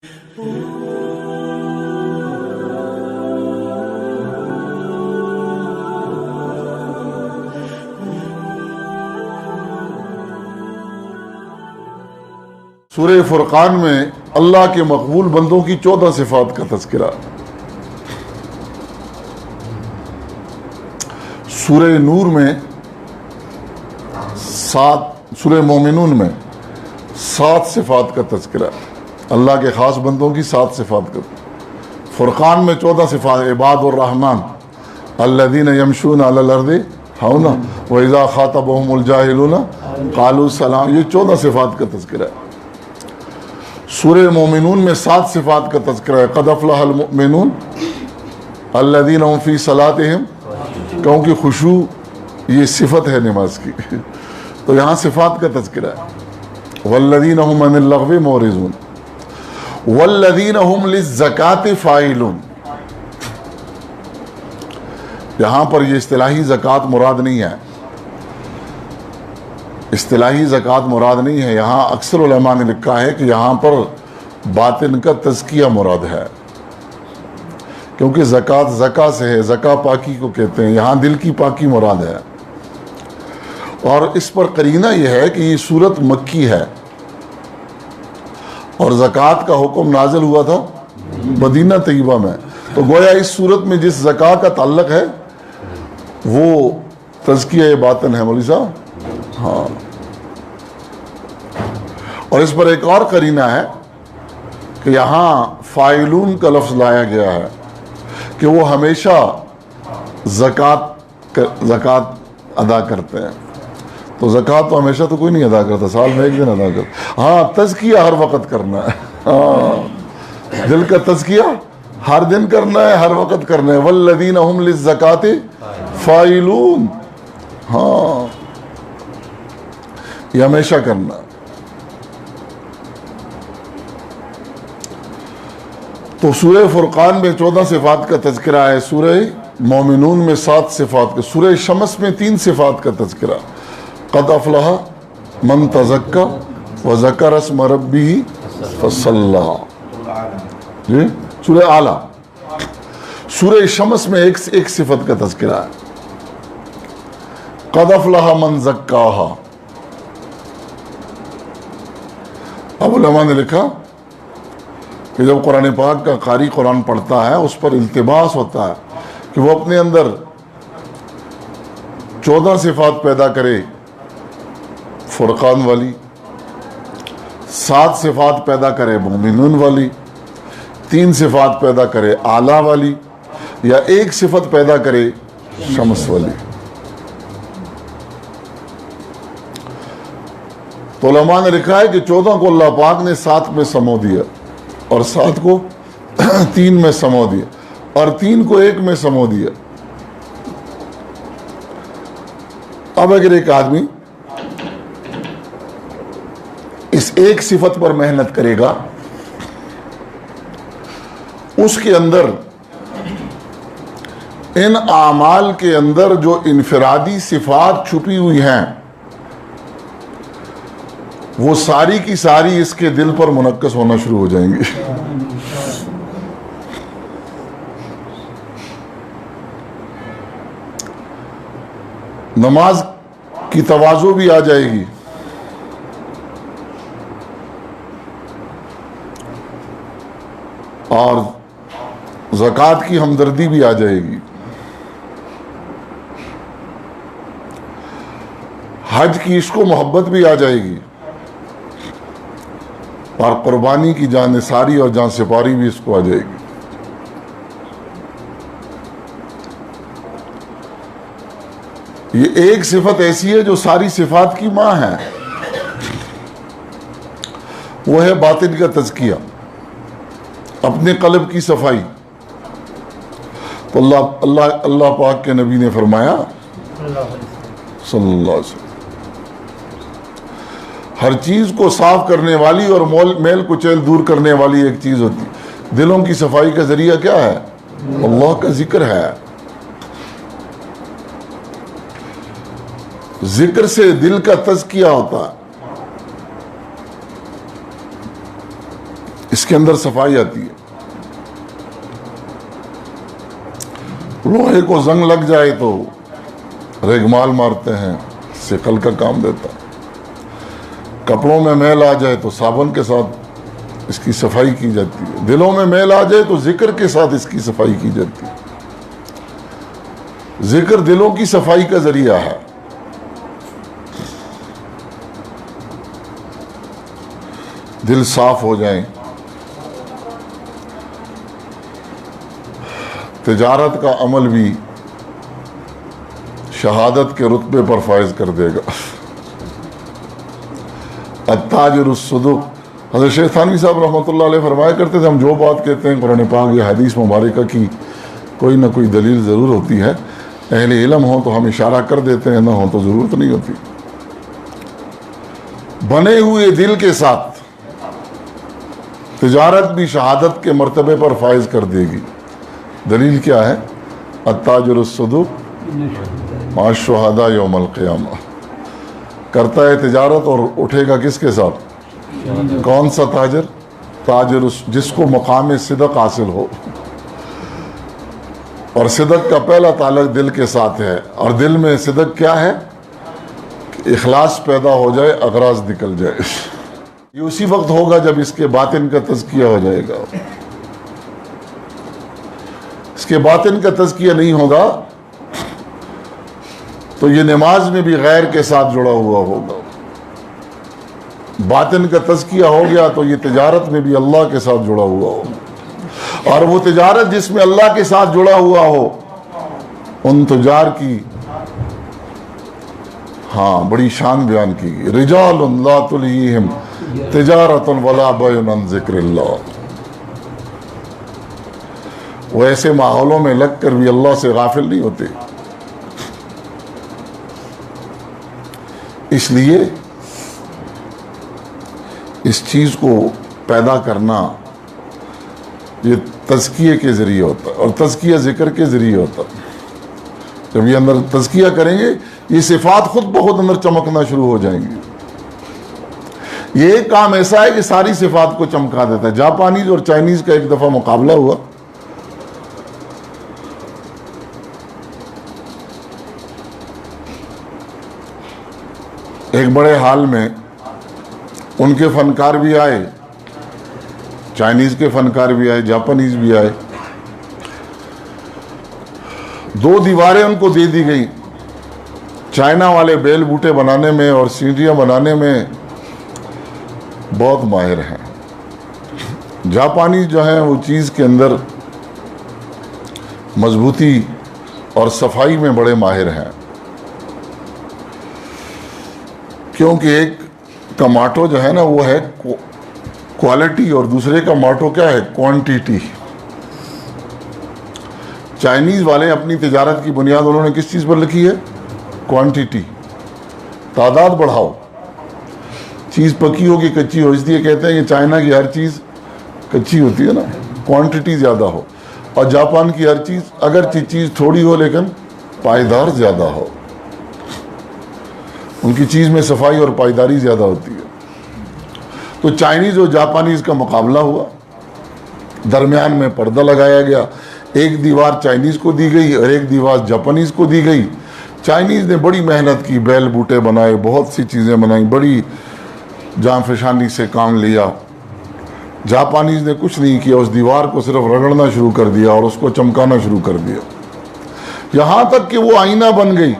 سورہ فرقان میں اللہ کے مقبول بندوں کی 14 صفات کا تذکرہ، سورہ نور میں 7، سورہ مومنون میں 7 صفات کا تذکرہ، اللہ کے خاص بندوں کی 7 صفات کا، فرقان میں 14 صفات، عباد الرحمن الذین یمشون علی الارض ہونا وَإِذَا خَاطَبَهُمُ الْجَاهِلُونَ قَالُوا سَلَامًا، یہ 14 صفات کا تذکرہ ہے۔ سورہ مومنون میں 7 صفات کا تذکرہ ہے، قد افلح المؤمنون الذین هم فی صلاتہم، کیونکہ خشوع یہ صفت ہے نماز کی، تو یہاں صفات کا تذکرہ ہے۔ والذین هم عن اللغو معرضون والذین هم للزکاة فاعلون، یہاں پر یہ اصطلاحی زکوٰۃ مراد نہیں ہے، اصطلاحی زکوٰۃ مراد نہیں ہے، یہاں اکثر علماء نے لکھا ہے کہ یہاں پر باطن کا تزکیہ مراد ہے، کیونکہ زکوٰۃ زکا سے ہے، زکا پاکی کو کہتے ہیں، یہاں دل کی پاکی مراد ہے۔ اور اس پر قرینہ یہ ہے کہ یہ سورت مکی ہے اور زکوٰۃ کا حکم نازل ہوا تھا مدینہ طیبہ میں، تو گویا اس سورت میں جس زکا کا تعلق ہے وہ تزکیہ باطن ہے۔ مولوی صاحب ہاں، اور اس پر ایک اور قرینہ ہے کہ یہاں فاعلون کا لفظ لایا گیا ہے کہ وہ ہمیشہ زکوٰۃ ادا کرتے ہیں، تو زکوٰۃ تو ہمیشہ تو کوئی نہیں ادا کرتا، سال میں ایک دن ادا کرتا، ہاں تزکیہ ہر وقت کرنا ہے، ہاں دل کا تزکیہ ہر دن کرنا ہے، ہر وقت کرنا ہے۔ والذین هم للزکاة فاعلون، ہاں یہ ہمیشہ کرنا۔ تو سورہ فرقان میں 14 صفات کا تذکرہ ہے، سورہ مومنون میں 7 صفات کا، سورہ شمس میں 3 صفات کا تذکرہ، قد افلح من تزکا وذکر اسم ربہ فصلی، جی سورہ اعلیٰ، سورہ شمس میں ایک صفت کا تذکرہ ہے، قد افلح من زکاہا۔ اب علماء نے لکھا کہ جب قرآن پاک کا قاری قرآن پڑھتا ہے اس پر التباس ہوتا ہے کہ وہ اپنے اندر 14 صفات پیدا کرے فرقان والی، 7 صفات پیدا کرے مومنون والی، 3 صفات پیدا کرے اعلیٰ والی، یا 1 صفت پیدا کرے شمس والی۔ تو علماء نے لکھا ہے کہ 14 کو اللہ پاک نے 7 میں سمو دیا، اور 7 کو 3 میں سمو دیا، اور 3 کو 1 میں سمو دیا۔ اب اگر ایک آدمی اس ایک صفت پر محنت کرے گا، اس کے اندر ان اعمال کے اندر جو انفرادی صفات چھپی ہوئی ہیں وہ ساری کی ساری اس کے دل پر منعکس ہونا شروع ہو جائیں گی۔ نماز کی تواضع بھی آ جائے گی، اور زکوٰۃ کی ہمدردی بھی آ جائے گی، حج کی عشق و محبت بھی آ جائے گی، اور قربانی کی جان نثاری اور جان سپاری بھی اس کو آ جائے گی۔ یہ ایک صفت ایسی ہے جو ساری صفات کی ماں ہے، وہ ہے باطن کا تزکیہ، اپنے قلب کی صفائی۔ تو اللہ پاک کے نبی نے فرمایا صلی اللہ علیہ وسلم، ہر چیز کو صاف کرنے والی اور میل کچیل دور کرنے والی ایک چیز ہوتی، دلوں کی صفائی کا ذریعہ کیا ہے؟ اللہ کا ذکر ہے۔ ذکر سے دل کا تزکیہ ہوتا ہے۔ اس کے اندر صفائی آتی ہے. لوہے کو زنگ لگ جائے تو ریگمال مارتے ہیں، سکل کا کام دیتا. کپڑوں میں میل آ جائے تو صابن کے ساتھ اس کی صفائی کی جاتی ہے. دلوں میں میل آ جائے تو ذکر کے ساتھ اس کی صفائی کی جاتی ہے. ذکر دلوں کی صفائی کا ذریعہ ہے. دل صاف ہو جائیں. تجارت کا عمل بھی شہادت کے رتبے پر فائز کر دے گا. التاجر الصدوق. حضرت شیخ تھانوی صاحب رحمۃ اللہ علیہ فرمایا کرتے تھے ہم جو بات کہتے ہیں قرآن پاک یا حدیث مبارکہ کی کوئی نہ کوئی دلیل ضرور ہوتی ہے. اہل علم ہوں تو ہم اشارہ کر دیتے ہیں، نہ ہوں تو ضرورت نہیں ہوتی. بنے ہوئے دل کے ساتھ تجارت بھی شہادت کے مرتبے پر فائز کر دے گی. دلیل کیا ہے؟ التاجر الصدوق مع الشہداء یوم القیامہ. کرتا ہے تجارت اور اٹھے گا کس کے ساتھ؟ کون سا تاجر؟ تاجر جس کو مقام صدق حاصل ہو. اور صدق کا پہلا تعلق دل کے ساتھ ہے. اور دل میں صدق کیا ہے؟ کہ اخلاص پیدا ہو جائے، اغراض نکل جائے. یہ اسی وقت ہوگا جب اس کے باطن کا تزکیہ ہو جائے گا. اس کے باطن کا تزکیہ نہیں ہوگا تو یہ نماز میں بھی غیر کے ساتھ جڑا ہوا ہوگا. باطن کا تزکیہ ہو گیا تو یہ تجارت میں بھی اللہ کے ساتھ جڑا ہوا ہوگا. اور وہ تجارت جس میں اللہ کے ساتھ جڑا ہوا ہو، ان تجار کی بڑی شان بیان کی گئی. رجال لا تلہیہم تجارت ولا بیع عن ذکر اللہ. وہ ایسے ماحولوں میں لگ کر بھی اللہ سے غافل نہیں ہوتے. اس لیے اس چیز کو پیدا کرنا یہ تزکیے کے ذریعے ہوتا ہے، اور تزکیہ ذکر کے ذریعے ہوتا ہے. جب یہ اندر تزکیہ کریں گے یہ صفات خود بخود اندر چمکنا شروع ہو جائیں گی. یہ ایک کام ایسا ہے کہ ساری صفات کو چمکا دیتا ہے. جاپانیز اور چائنیز کا ایک دفعہ مقابلہ ہوا. ایک بڑے ہال میں ان کے فنکار بھی آئے، چائنیز کے فنکار بھی آئے، جاپانیز بھی آئے. 2 دیواریں ان کو دے دی گئی. چائنا والے بیل بوٹے بنانے میں اور سینٹیاں بنانے میں بہت ماہر ہیں. جاپانی جو ہیں وہ چیز کے اندر مضبوطی اور صفائی میں بڑے ماہر ہیں. کیونکہ ایک کا ماٹو جو ہے نا وہ ہے کوالٹی اور دوسرے کا ماٹو کیا ہے؟ کوانٹیٹی. چائنیز والے اپنی تجارت کی بنیاد انہوں نے کس چیز پر لکھی ہے؟ کوانٹیٹی. تعداد بڑھاؤ. چیز پکی ہوگی کچی ہو، اس لیے کہتے ہیں کہ چائنا کی ہر چیز کچی ہوتی ہے نا، کوانٹیٹی زیادہ ہو. اور جاپان کی ہر چیز اگرچہ چیز تھوڑی ہو لیکن پائیدار زیادہ ہو. ان کی چیز میں صفائی اور پائیداری زیادہ ہوتی ہے. تو چائنیز اور جاپانیز کا مقابلہ ہوا. درمیان میں پردہ لگایا گیا. ایک دیوار چائنیز کو دی گئی اور ایک دیوار جاپانیز کو دی گئی. چائنیز نے بڑی محنت کی، بیل بوٹے بنائے، بہت سی چیزیں بنائیں، بڑی جان فشانی سے کام لیا. جاپانیز نے کچھ نہیں کیا، اس دیوار کو صرف رگڑنا شروع کر دیا اور اس کو چمکانا شروع کر دیا، یہاں تک کہ وہ آئینہ بن گئی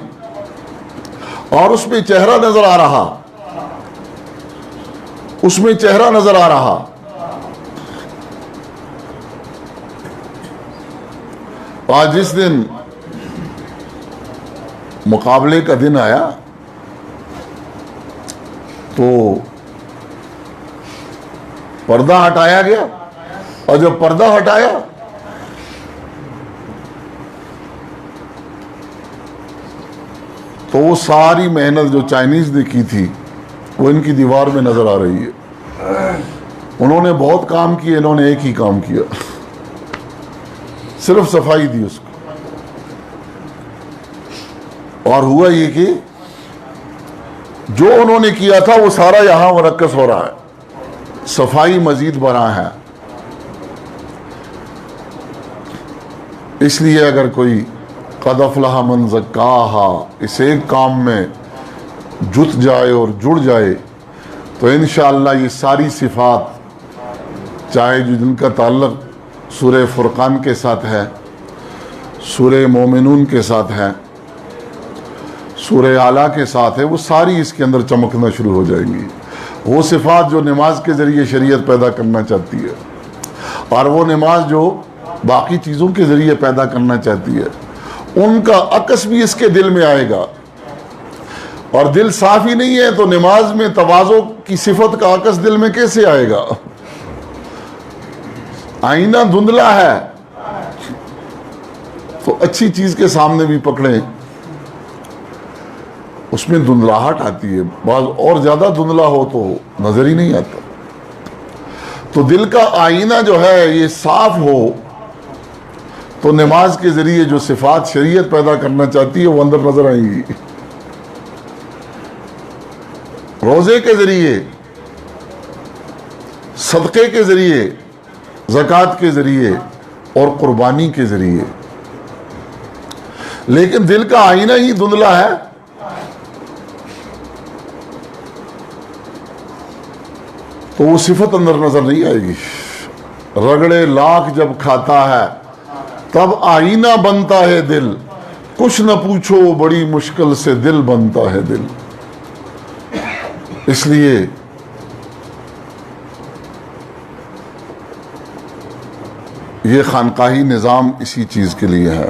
اور اس میں چہرہ نظر آ رہا. اس میں چہرہ نظر آ رہا. آج جس دن مقابلے کا دن آیا تو پردہ ہٹایا گیا، اور جب پردہ ہٹایا تو وہ ساری محنت جو چائنیز نے کی تھی وہ ان کی دیوار میں نظر آ رہی ہے. انہوں نے بہت کام کیے، انہوں نے ایک ہی کام کیا، صرف صفائی دی اس کو. اور ہوا یہ کہ جو انہوں نے کیا تھا وہ سارا یہاں مرکز ہو رہا ہے. صفائی مزید برآں ہے. اس لیے اگر کوئی قد افلح من زکاہا اس ایک کام میں جت جائے اور جڑ جائے تو انشاءاللہ یہ ساری صفات چاہے جو جن کا تعلق سورہ فرقان کے ساتھ ہے، سورہ مومنون کے ساتھ ہے، سورہ اعلیٰ کے ساتھ ہے، وہ ساری اس کے اندر چمکنا شروع ہو جائیں گی۔ وہ صفات جو نماز کے ذریعے شریعت پیدا کرنا چاہتی ہے، اور وہ نماز جو باقی چیزوں کے ذریعے پیدا کرنا چاہتی ہے، ان کا عکس بھی اس کے دل میں آئے گا۔ اور دل صاف ہی نہیں ہے تو نماز میں تواضع کی صفت کا عکس دل میں کیسے آئے گا؟ آئینہ دھندلا ہے تو اچھی چیز کے سامنے بھی پکڑیں، اس میں دھندلاہٹ آتی ہے، بعض اور زیادہ دھندلا ہو تو نظر ہی نہیں آتا۔ تو دل کا آئینہ جو ہے یہ صاف ہو تو نماز کے ذریعے جو صفات شریعت پیدا کرنا چاہتی ہے وہ اندر نظر آئیں گی۔ روزے کے ذریعے، صدقے کے ذریعے، زکوٰۃ کے ذریعے اور قربانی کے ذریعے، لیکن دل کا آئینہ ہی دھندلا ہے تو وہ صفت اندر نظر نہیں آئے گی۔ رگڑے لاکھ جب کھاتا ہے تب آئینہ بنتا ہے دل، کچھ نہ پوچھو بڑی مشکل سے دل بنتا ہے دل۔ اس لیے یہ خانقاہی نظام اسی چیز کے لیے ہے۔